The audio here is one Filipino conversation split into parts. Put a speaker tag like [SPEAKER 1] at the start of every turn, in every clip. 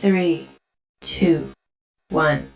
[SPEAKER 1] 3, 2, 1.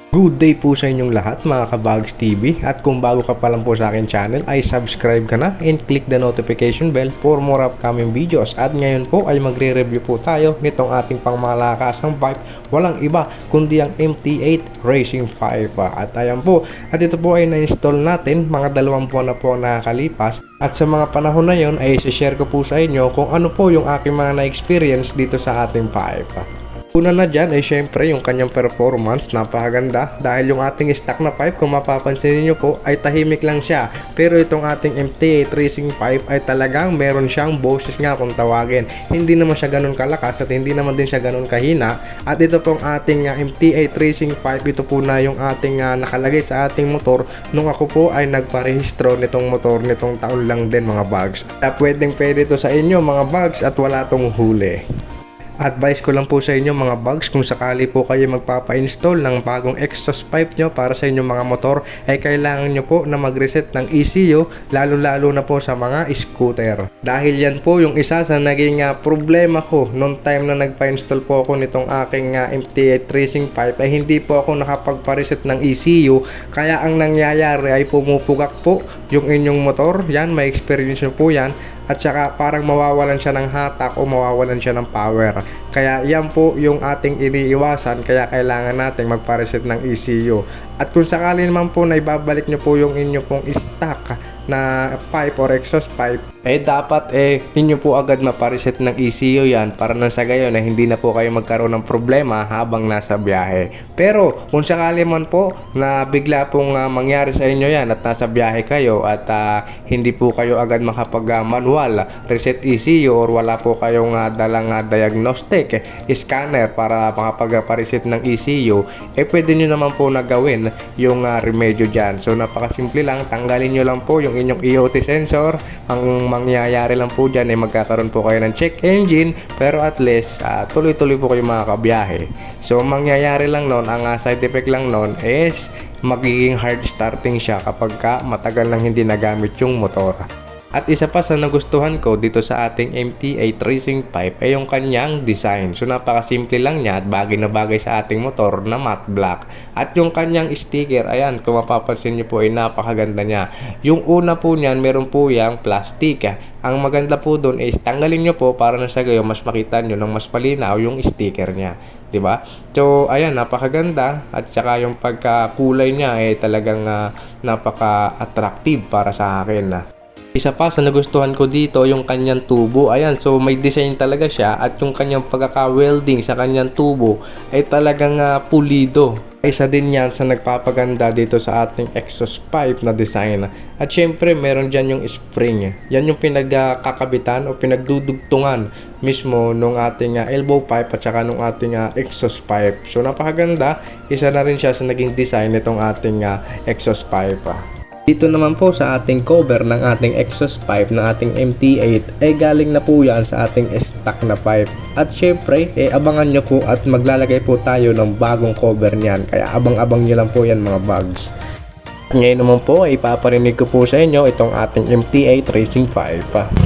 [SPEAKER 2] Good day po sa inyong lahat mga Kabags TV, at kung bago ka pa lang po sa akin channel ay subscribe ka na and click the notification bell for more upcoming videos. At ngayon po ay magre-review po tayo nitong ating pangmalakasang bike, walang iba kundi ang MT8 Racing 5. At ayan po, at ito po ay na-install natin mga 2 buwan na po nakakalipas, at sa mga panahon na yon ay share ko po sa inyo kung ano po yung aking mga na-experience dito sa ating pipe. Una na dyan ay syempre yung kanyang performance, napakaganda dahil yung ating stock na pipe kung mapapansin niyo po ay tahimik lang siya, pero itong ating MT8 Racing 5 ay talagang meron siyang boses nga kung tawagin. Hindi naman siya ganun kalakas at hindi naman din siya ganun kahina. At ito pong ating MT8 Racing 5, ito po na yung ating nakalagay sa ating motor nung ako po ay nagparehistro nitong motor nitong taon lang din mga bags. At pwede ito sa inyo mga bags at wala tong huli. Advice ko lang po sa inyo mga bags, kung sakali po kayo magpapa-install ng bagong exhaust pipe nyo para sa inyong mga motor ay kailangan nyo po na mag-reset ng ECU, lalo na po sa mga scooter. Dahil yan po yung isa sa naging problema ko noong time na nagpa-install po ako nitong aking MT8 Racing pipe ay hindi po ako nakapagpa-reset ng ECU, kaya ang nangyayari ay pumupugak po yung inyong motor. Yan, may experience nyo po yan. At saka parang mawawalan siya ng hatak o mawawalan siya ng power. Kaya yan po yung ating iniiwasan, kaya kailangan natin magpa-reset ng ECU. At kung sakali naman po na ibabalik nyo po yung inyo pong stock na pipe or exhaust pipe, dapat inyo po agad mapa-reset ng ECU yan para na sa gayon na hindi na po kayo magkaroon ng problema habang nasa biyahe. Pero kung sakali man po na bigla pong mangyari sa inyo yan at nasa biyahe kayo at hindi po kayo agad makapag-manual reset ECU or wala po kayong dalang diagnostic scanner para makapag-reset ng ECU, pwede nyo naman po na gawin yung remedyo dyan. So napakasimple lang, tanggalin nyo lang po yung inyong EOT sensor. Ang mangyayari lang po dyan ay magkakaroon po kayo ng check engine, pero at least tuloy-tuloy po kayo makakabiyahe. So mangyayari lang nun, ang side effect lang nun is magiging hard starting siya kapag matagal nang hindi nagamit yung motor. At isa pa sa nagustuhan ko dito sa ating MT8 Racing pipe ay yung kanyang design. So napakasimple lang niya at bagay na bagay sa ating motor na matte black. At yung kanyang sticker, ayan, kung mapapansin niyo po ay napakaganda niya. Yung una po niyan, meron po yung plastic. Ang maganda po doon is tanggalin niyo po para na sa gayo mas makita niyo ng mas malinaw yung sticker niya, 'di ba? So ayan, napakaganda at saka yung pagkakulay niya ay talagang napaka-attractive para sa akin. Isa pa sa nagustuhan ko dito yung kanyang tubo. Ayan, so may design talaga siya at yung kanyang pagkaka-welding sa kanyang tubo ay talagang pulido. Isa din yan sa nagpapaganda dito sa ating exhaust pipe na design. At syempre meron dyan yung spring. Yan yung pinagkakabitan o pinagdudugtungan mismo nung ating elbow pipe at saka nung ating exhaust pipe. So napakaganda, isa na rin siya sa naging design nitong ating exhaust pipe. Dito naman po sa ating cover ng ating exhaust pipe ng ating MT8 ay galing na po yan sa ating stock na pipe. At syempre, abangan nyo po at maglalagay po tayo ng bagong cover niyan. Kaya abang-abang nyo lang po yan mga bags. Ngayon naman po ay paparinig ko po sa inyo itong ating MT8 Racing 5.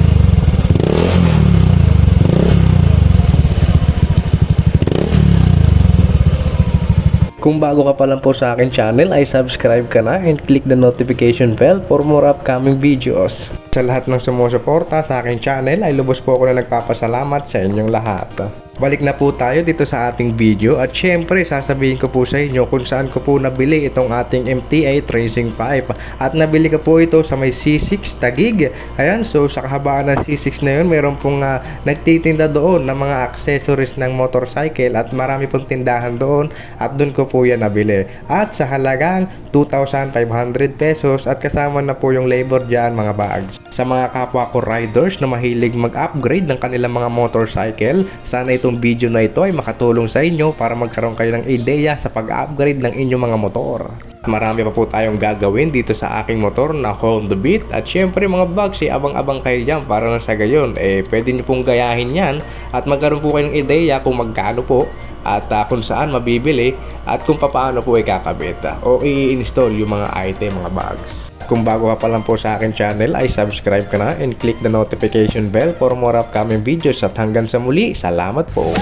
[SPEAKER 2] Kung bago ka pa lang po sa akin channel ay subscribe ka na and click the notification bell for more upcoming videos. Sa lahat ng sumusuporta sa akin channel ay lubos po ako na nagpapasalamat sa inyong lahat. Balik na po tayo dito sa ating video at syempre sasabihin ko po sa inyo kung saan ko po nabili itong ating MT8 Racing 5. At nabili ko po ito sa may C6 Taguig. Ayan, so sa kahabaan ng C6 na yun meron pong nagtitinda doon ng mga accessories ng motorcycle at marami pong tindahan doon at doon ko po yan nabili. At sa halagang 2,500 pesos at kasama na po yung labor dyan mga bags. Sa mga kapwa ko riders na mahilig mag-upgrade ng kanilang mga motorcycle, sana itong video na ito ay makatulong sa inyo para magkaroon kayo ng ideya sa pag-upgrade ng inyong mga motor. Marami pa po tayong gagawin dito sa aking motor na Honda Beat at syempre mga bags abang-abang kayo dyan para na sa gayon pwede nyo pong gayahin yan at magkaroon po kayo ng ideya kung magkano po at kung saan mabibili at kung paano po ikakabit o i-install yung mga item mga bags. kung bago ka pa lang po sa akin channel ay subscribe ka na and click the notification bell for more upcoming videos at hanggang sa muli, salamat po.